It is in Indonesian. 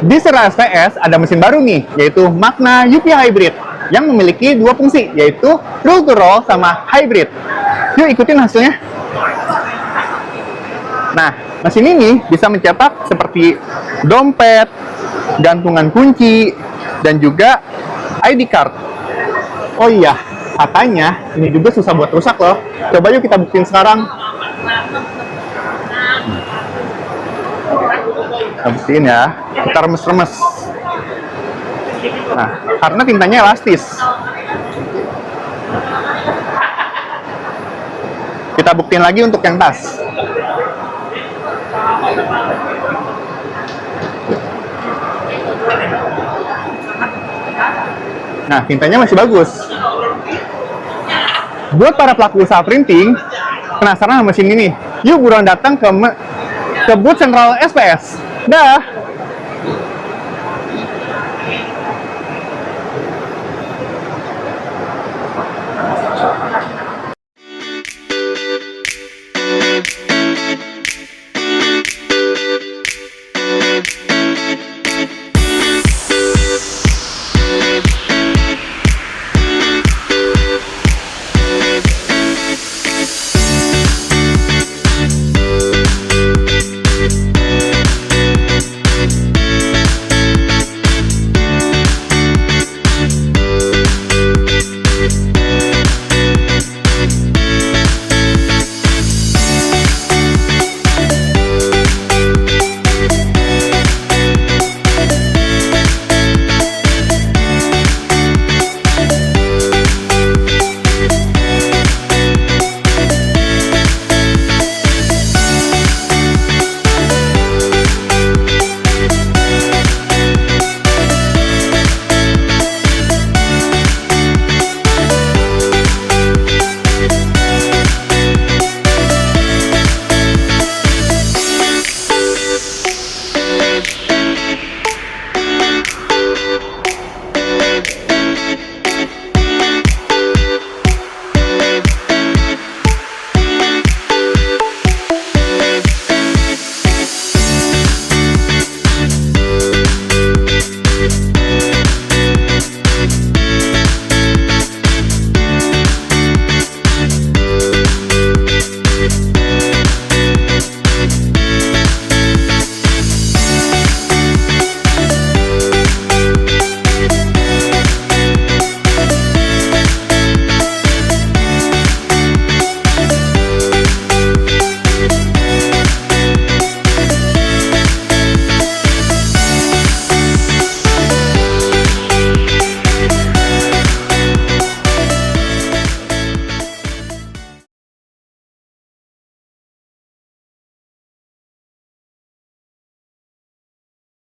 Di Central SPS ada mesin baru nih, yaitu Magna UP Hybrid, yang memiliki dua fungsi, yaitu roll to roll sama hybrid. Yuk ikutin hasilnya. Nah, mesin ini bisa mencetak seperti dompet, gantungan kunci, dan juga ID card. Oh iya, katanya ini juga susah buat rusak loh. Coba yuk kita buktiin sekarang. Kita buktiin ya, kita remes-remes. Nah, karena tintanya elastis. Kita buktiin lagi untuk yang tas. Nah, tintanya masih bagus. Buat para pelaku usaha printing, penasaran sama mesin ini? Yuk buruan datang ke booth Central SPS. Dah!